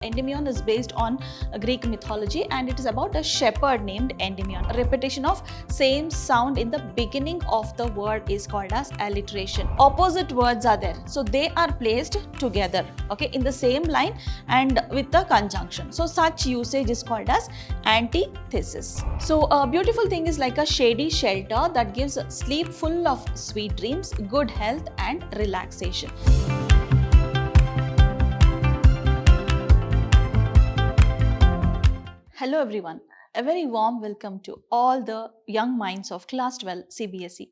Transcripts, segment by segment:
Endymion is based on Greek mythology and it is about a shepherd named Endymion. A repetition of same sound in the beginning of the word is called as alliteration. Opposite words are there, so they are placed together, okay, in the same line and with the conjunction. So such usage is called as antithesis. So a beautiful thing is like a shady shelter that gives sleep full of sweet dreams, good health and relaxation. Hello everyone, a very warm welcome to all the young minds of class 12 Cbse.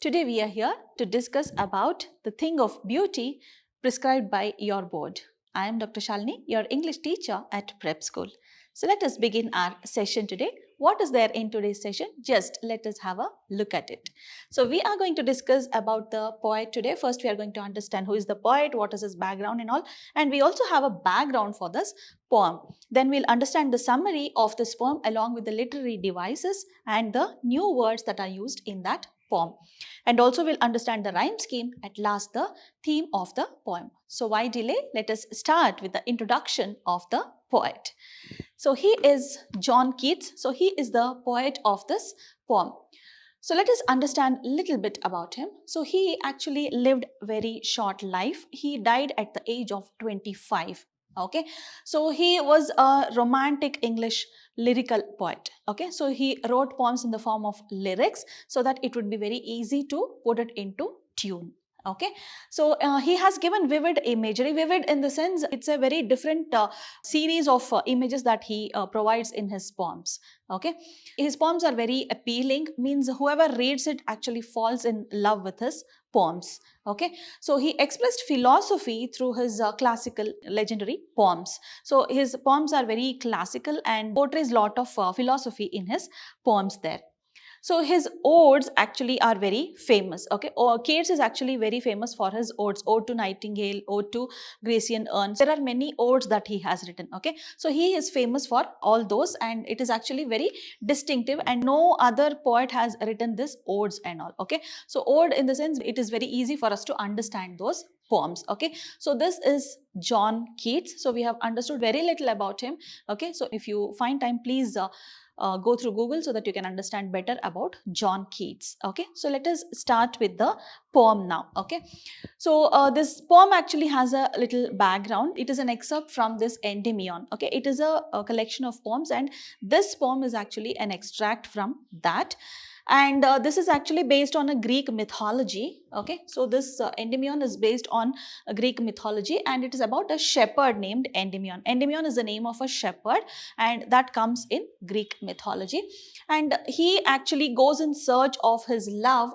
Today we are here to discuss about the thing of beauty prescribed by your board. I am Dr. Shalini, your English teacher at prep school. So let us begin our session today. What is there in today's session? Just let us have a look at it. So we are going to discuss about the poet today. First we are going to understand who is the poet, what is his background and all, and we also have a background for this poem. Then we'll understand the summary of this poem along with the literary devices and the new words that are used in that poem. And also we'll understand the rhyme scheme, at last the theme of the poem. So why delay? Let us start with the introduction of the poet. So he is John Keats. So he is the poet of this poem. So let us understand a little bit about him. So he actually lived very short life. He died at the age of 25. Okay, so he was a romantic English lyrical poet. Okay, so he wrote poems in the form of lyrics so that it would be very easy to put it into tune. Okay, so he has given vivid imagery. Vivid in the sense it's a very different series of images that he provides in his poems. Okay, his poems are very appealing, means whoever reads it actually falls in love with his poems. Okay, so he expressed philosophy through his classical legendary poems. So his poems are very classical and portrays a lot of philosophy in his poems there. So his odes actually are very famous. Okay, Keats is actually very famous for his odes. Ode to Nightingale, Ode to Grecian Urns. There are many odes that he has written. Okay, so he is famous for all those, and it is actually very distinctive, and no other poet has written this odes and all. Okay, so ode in the sense it is very easy for us to understand those poems. Okay, so this is John Keats. So we have understood very little about him. Okay, so if you find time, please go through Google so that you can understand better about John Keats. Okay, so let us start with the poem now. Okay, so this poem actually has a little background. It is an excerpt from this Endymion. Okay, it is a collection of poems, and this poem is actually an extract from that. And this is actually based on a Greek mythology. Okay, so this Endymion is based on a Greek mythology, and it is about a shepherd named Endymion. Endymion is the name of a shepherd, and that comes in Greek mythology. And he actually goes in search of his love,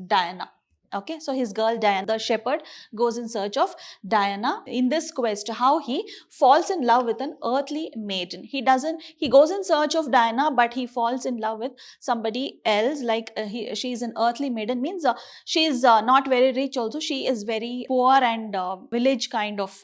Diana. Okay, so his girl Diana, the shepherd goes in search of Diana. In this quest, how he falls in love with an earthly maiden. He goes in search of Diana, but he falls in love with somebody else. Like she is an earthly maiden, means she is not very rich also. She is very poor and village kind of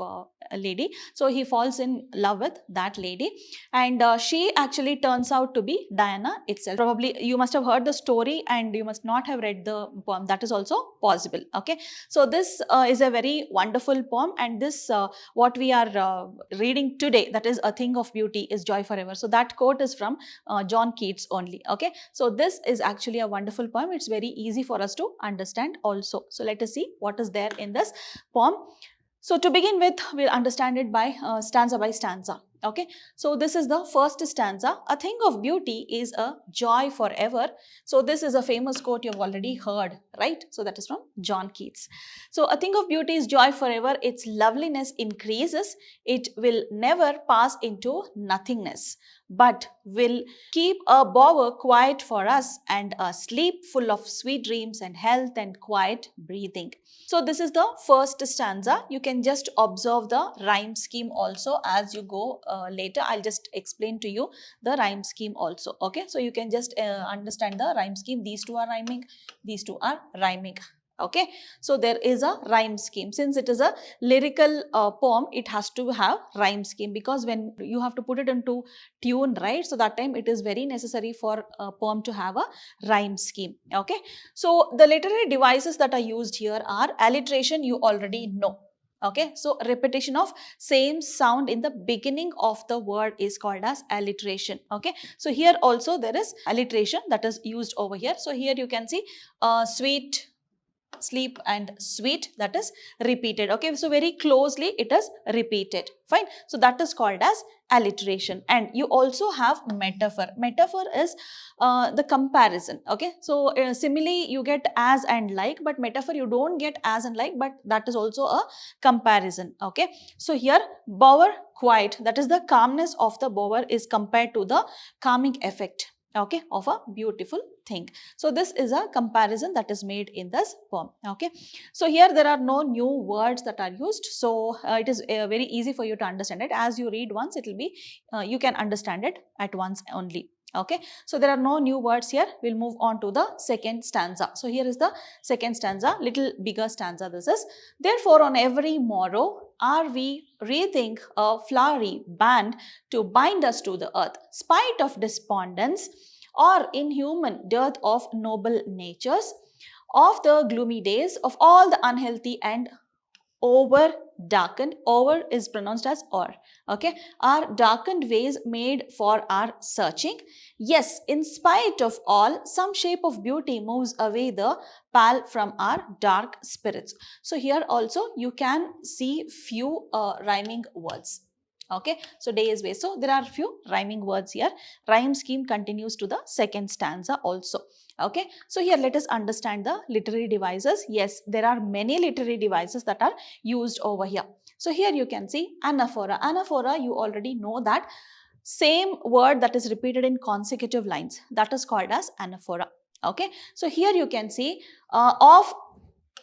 a lady. So he falls in love with that lady, and she actually turns out to be Diana itself. Probably you must have heard the story and you must not have read the poem. That is also possible. Okay, so this is a very wonderful poem, and this what we are reading today, that is a thing of beauty is joy forever. So that quote is from John Keats only. Okay, so this is actually a wonderful poem. It's very easy for us to understand also. So let us see what is there in this poem. So to begin with, we'll understand it by stanza by stanza. Okay, so this is the first stanza. A thing of beauty is a joy forever. So this is a famous quote you've already heard, right? So that is from John Keats. So a thing of beauty is joy forever. Its loveliness increases. It will never pass into nothingness, but will keep a bower quiet for us, and a sleep full of sweet dreams and health and quiet breathing. So this is the first stanza. You can just observe the rhyme scheme also as you go later. I'll just explain to you the rhyme scheme also. Okay, so you can just understand the rhyme scheme. These two are rhyming, these two are rhyming. Okay, so there is a rhyme scheme. Since it is a lyrical poem, it has to have rhyme scheme, because when you have to put it into tune, right? So that time it is very necessary for a poem to have a rhyme scheme. Okay, so the literary devices that are used here are alliteration. You already know. Okay, so repetition of same sound in the beginning of the word is called as alliteration. Okay, so here also there is alliteration that is used over here. So here you can see sweet, sleep and sweet, that is repeated. Okay, so very closely it is repeated. Fine, so that is called as alliteration. And you also have metaphor. Metaphor is the comparison. Okay, so simile you get as and like, but metaphor you don't get as and like, but that is also a comparison. Okay, so here bower quiet, that is the calmness of the bower is compared to the calming effect, okay, of a beautiful thing. So this is a comparison that is made in this poem. Okay, so here there are no new words that are used, so it is very easy for you to understand it. As you read once, it will be you can understand it at once only. Okay, so there are no new words here. We'll move on to the second stanza. So here is the second stanza, little bigger stanza this is. Therefore on every morrow are we wreathing a flowery band to bind us to the earth, spite of despondence or inhuman dearth of noble natures, of the gloomy days, of all the unhealthy and over darkened, over is pronounced as or, okay, our darkened ways made for our searching. Yes, in spite of all, some shape of beauty moves away the pall from our dark spirits. So here also you can see few rhyming words. Okay, so day is way. So there are few rhyming words here. Rhyme scheme continues to the second stanza also. Okay, so here let us understand the literary devices. Yes, there are many literary devices that are used over here. So here you can see anaphora. Anaphora, you already know that same word that is repeated in consecutive lines, that is called as anaphora. Okay, so here you can see of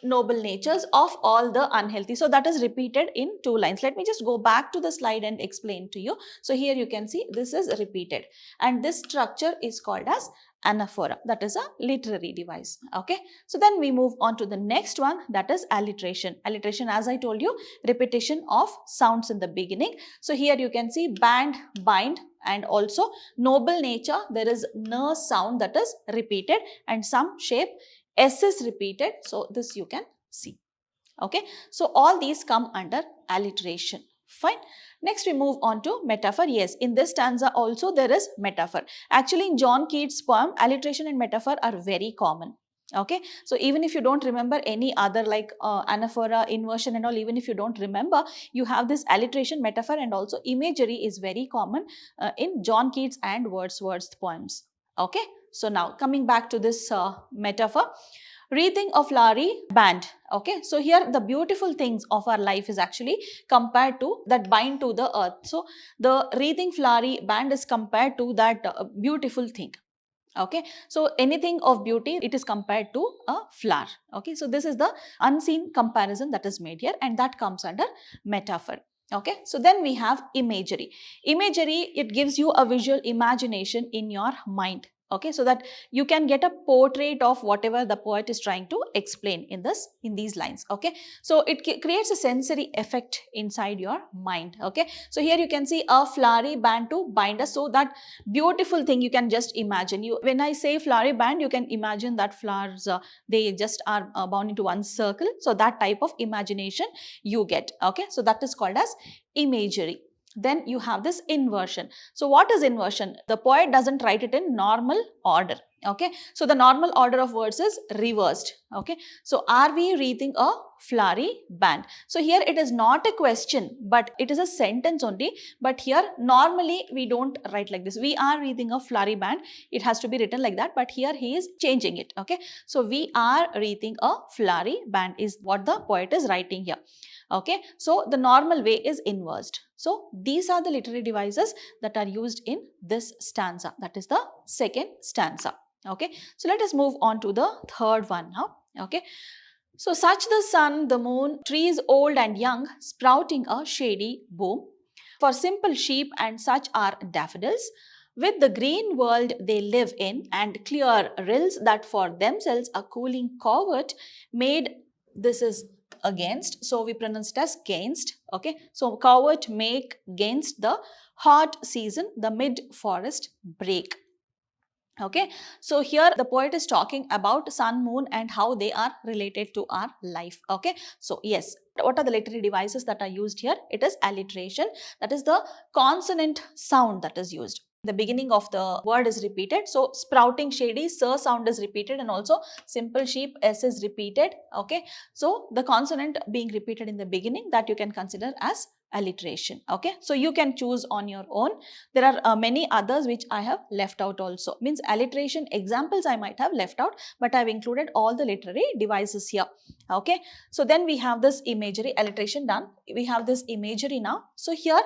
noble natures, of all the unhealthy. So that is repeated in two lines. Let me just go back to the slide and explain to you. So here you can see this is repeated and this structure is called as anaphora. That is a literary device. Okay, so then we move on to the next one, that is alliteration. Alliteration, as I told you, repetition of sounds in the beginning. So here you can see band, bind, and also noble nature. There is n sound that is repeated and some shape S is repeated. So this you can see. Okay, so all these come under alliteration. Fine. Next we move on to metaphor. Yes, in this stanza also there is metaphor. Actually in John Keats' poem, alliteration and metaphor are very common. Okay, so even if you don't remember any other like anaphora, inversion and all, even if you don't remember, you have this alliteration, metaphor and also imagery is very common in John Keats and Wordsworth's poems. Okay, so now coming back to this metaphor. Wreathing a flowery band. Okay, so here the beautiful things of our life is actually compared to that bind to the earth. So the wreathing flowery band is compared to that beautiful thing. Okay, so anything of beauty, it is compared to a flower. Okay, so this is the unseen comparison that is made here and that comes under metaphor. Okay, so then we have imagery. Imagery, it gives you a visual imagination in your mind. Okay, so that you can get a portrait of whatever the poet is trying to explain in these lines. Okay, so it creates a sensory effect inside your mind. Okay, so here you can see a flowery band to bind us. So that beautiful thing you can just imagine. You, when I say flowery band, you can imagine that flowers they just are bound into one circle. So that type of imagination you get. Okay, so that is called as imagery. Then you have this inversion. So what is inversion? The poet doesn't write it in normal order. Okay, so the normal order of words is reversed. Okay, so are we reading a flowery band? So here it is not a question, but it is a sentence only. But here normally we don't write like this. We are reading a flowery band. It has to be written like that. But here he is changing it. Okay, so we are reading a flowery band is what the poet is writing here. Okay, so the normal way is inversed. So these are the literary devices that are used in this stanza. That is the second stanza. Okay, so let us move on to the third one now. Okay, so such the sun, the moon, trees old and young, sprouting a shady boom. For simple sheep and such are daffodils. With the green world they live in and clear rills that for themselves a cooling covert made. This is against, so we pronounce it as gainst. Okay, so covert make against the hot season, the mid forest break. Okay, so here the poet is talking about sun, moon and how they are related to our life. Okay, so yes, What are the literary devices that are used here? It is alliteration, that is the consonant sound that is used. The beginning of the word is repeated. So sprouting shady, sir sound is repeated, and also simple sheep, s is repeated. Okay, so the consonant being repeated in the beginning, that you can consider as alliteration. Okay, so you can choose on your own. There are many others which I have left out also. Means alliteration examples I might have left out, but I have included all the literary devices here. Okay, so then we have this imagery, alliteration done. We have this imagery now. So here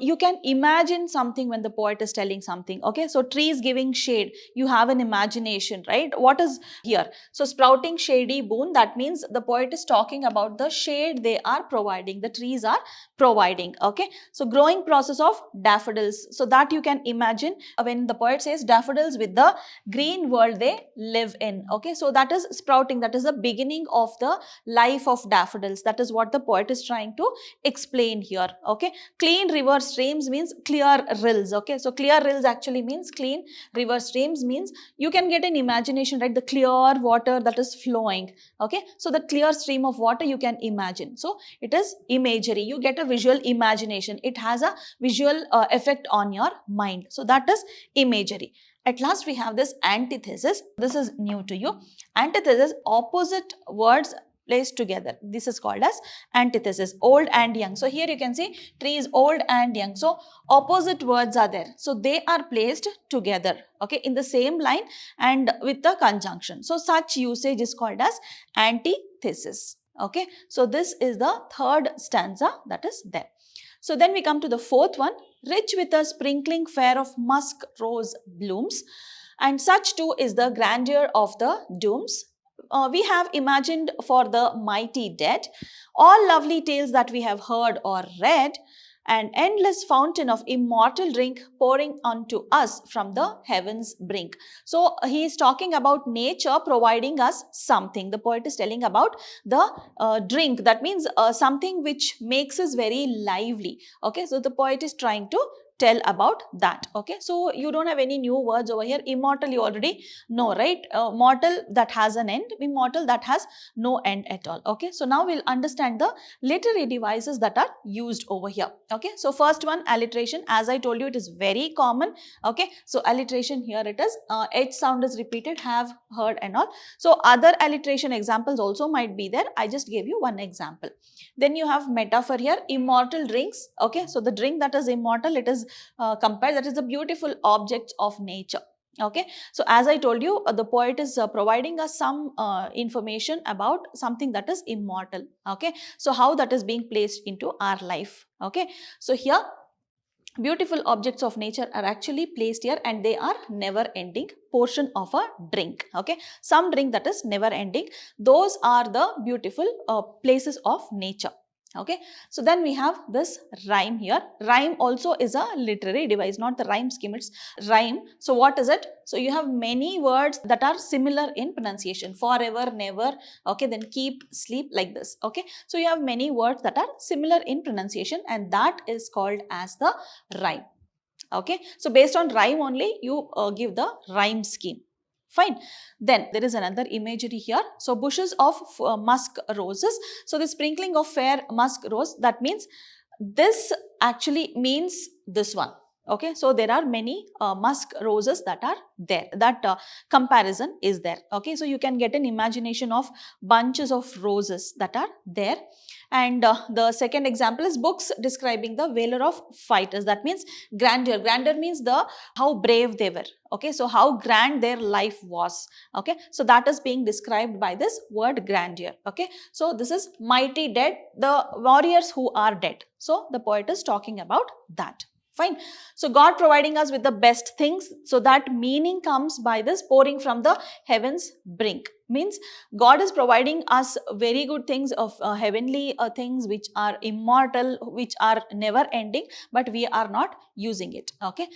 you can imagine something when the poet is telling something. Okay, so trees giving shade, you have an imagination, right? What is here? So sprouting shady boon, that means the poet is talking about the shade they are providing, the trees are providing. Okay, so growing process of daffodils, so that you can imagine when the poet says daffodils with the green world they live in. Okay, so that is sprouting, that is the beginning of the life of daffodils. That is what the poet is trying to explain here. Okay, clean river streams means clear rills. Okay, so clear rills actually means clean river streams, means you can get an imagination, right? The clear water that is flowing. Okay, so the clear stream of water you can imagine. So it is imagery, you get a visual imagination, it has a visual effect on your mind. So that is imagery. At last we have this antithesis. This is new to you. Antithesis, opposite words placed together. This is called as antithesis, old and young. So here you can see tree is old and young. So opposite words are there. So they are placed together, okay, in the same line and with the conjunction. So such usage is called as antithesis. Okay, so this is the third stanza that is there. So then we come to the fourth one, rich with a sprinkling fair of musk rose blooms, and such too is the grandeur of the dooms. We have imagined for the mighty dead all lovely tales that we have heard or read, an endless fountain of immortal drink pouring unto us from the heavens brink. So he is talking about nature providing us something. The poet is telling about the drink, that means something which makes us very lively. Okay, so the poet is trying to tell about that. Okay, so you don't have any new words over here. Immortal you already know, right? Mortal, that has an end, immortal that has no end at all. Okay, so now we'll understand the literary devices that are used over here. Okay, so first one, alliteration. As I told you, it is very common. Okay, so alliteration, here it is, H sound is repeated, have, heard and all. So other alliteration examples also might be there. I just gave you one example. Then you have metaphor here, immortal drinks. Okay, so the drink that is immortal, it is compared, that is the beautiful objects of nature. Okay, so as I told you, the poet is providing us some information about something that is immortal. Okay, so how that is being placed into our life. Okay, so here beautiful objects of nature are actually placed here, and they are never ending portion of a drink. Okay, some drink that is never ending, those are the beautiful places of nature. Okay, so then we have this rhyme here. Rhyme also is a literary device, not the rhyme scheme, it's rhyme. So what is it? So you have many words that are similar in pronunciation, forever, never, okay, then keep, sleep, like this. Okay, so you have many words that are similar in pronunciation, and that is called as the rhyme. Okay, so based on rhyme only you give the rhyme scheme. Fine. Then there is another imagery here. So bushes of musk roses. So the sprinkling of fair musk rose, that means this actually means this one. Okay, so there are many musk roses that are there. That comparison is there. Okay, so you can get an imagination of bunches of roses that are there. And the second example is books describing the valor of fighters. That means grandeur. Grandeur means the how brave they were. Okay, so how grand their life was. Okay, so that is being described by this word grandeur. Okay, so this is mighty dead, the warriors who are dead. So the poet is talking about that. Fine. So God providing us with the best things. So that meaning comes by this pouring from the heavens brink. Means God is providing us very good things of heavenly things which are immortal, which are never ending, but we are not using it. Okay.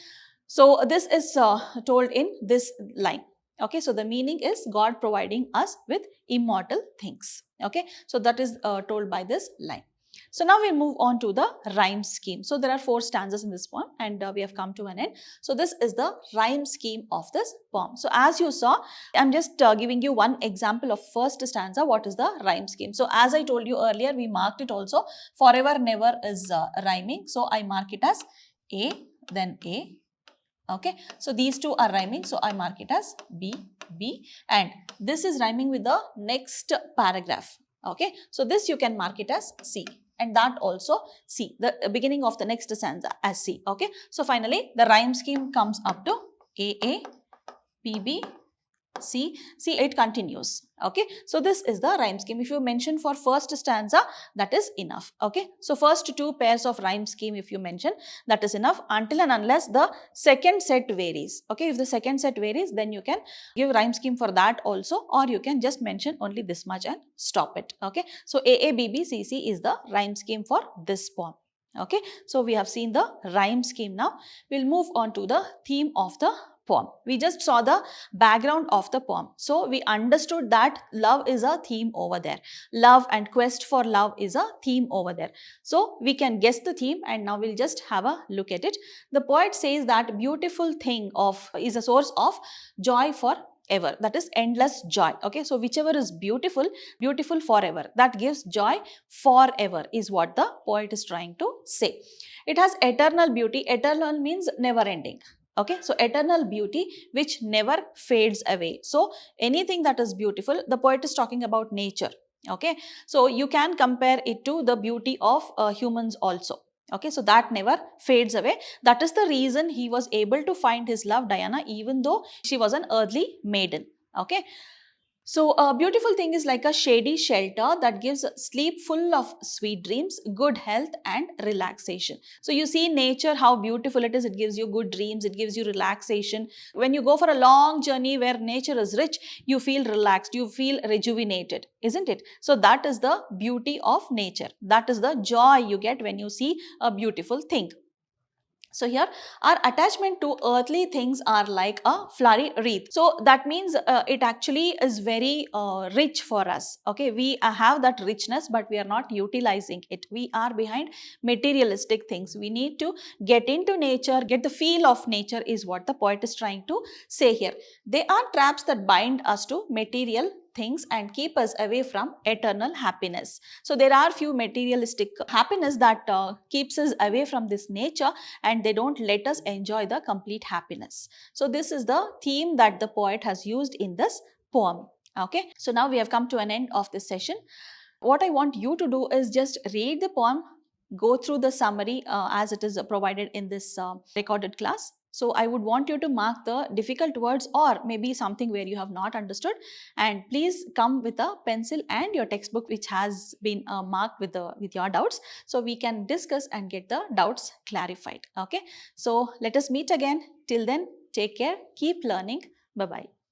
So this is told in this line. Okay. So the meaning is God providing us with immortal things. Okay. So that is told by this line. So now we move on to the rhyme scheme. So there are 4 stanzas in this poem and we have come to an end. So this is the rhyme scheme of this poem. So as you saw, I'm just giving you one example of first stanza. What is the rhyme scheme? So as I told you earlier, we marked it also. Forever never is rhyming. So I mark it as A, then A. Okay, so these two are rhyming, so I mark it as B, B, and this is rhyming with the next paragraph. Okay, so this you can mark it as C, and that also C, the beginning of the next stanza as C. Okay, so finally the rhyme scheme comes up to AA, PB, C, it continues. Okay, so this is the rhyme scheme. If you mention for first stanza, that is enough. Okay, so first 2 pairs of rhyme scheme if you mention, that is enough until and unless the second set varies. Okay, if the second set varies, then you can give rhyme scheme for that also, or you can just mention only this much and stop it. Okay, so AA, BB, CC is the rhyme scheme for this poem. Okay, so we have seen the rhyme scheme. Now we'll move on to the theme of the poem. We just saw the background of the poem. So we understood that love is a theme over there. Love and quest for love is a theme over there. So we can guess the theme, and now we'll just have a look at it. The poet says that beautiful thing is a source of joy for ever, that is endless joy. Okay, so whichever is beautiful, beautiful forever, that gives joy forever is what the poet is trying to say. It has eternal beauty. Eternal means never ending. Okay, so eternal beauty which never fades away. So anything that is beautiful, the poet is talking about nature. Okay, so you can compare it to the beauty of humans also. Okay, so that never fades away. That is the reason he was able to find his love Diana even though she was an earthly maiden. Okay. So a beautiful thing is like a shady shelter that gives sleep full of sweet dreams, good health and relaxation. So you see nature, how beautiful it is. It gives you good dreams. It gives you relaxation. When you go for a long journey where nature is rich, you feel relaxed. You feel rejuvenated, isn't it? So that is the beauty of nature. That is the joy you get when you see a beautiful thing. So here our attachment to earthly things are like a flowery wreath. So that means it actually is very rich for us. Okay, we have that richness, but we are not utilizing it. We are behind materialistic things. We need to get into nature, get the feel of nature is what the poet is trying to say here. They are traps that bind us to material things and keep us away from eternal happiness. So there are few materialistic happiness that keeps us away from this nature, and they don't let us enjoy the complete happiness. So this is the theme that the poet has used in this poem. Okay, so now we have come to an end of this session. What I want you to do is just read the poem, go through the summary as it is provided in this recorded class. So I would want you to mark the difficult words or maybe something where you have not understood, and please come with a pencil and your textbook which has been marked with your doubts, so we can discuss and get the doubts clarified. Okay, so let us meet again. Till then, take care, keep learning. Bye bye.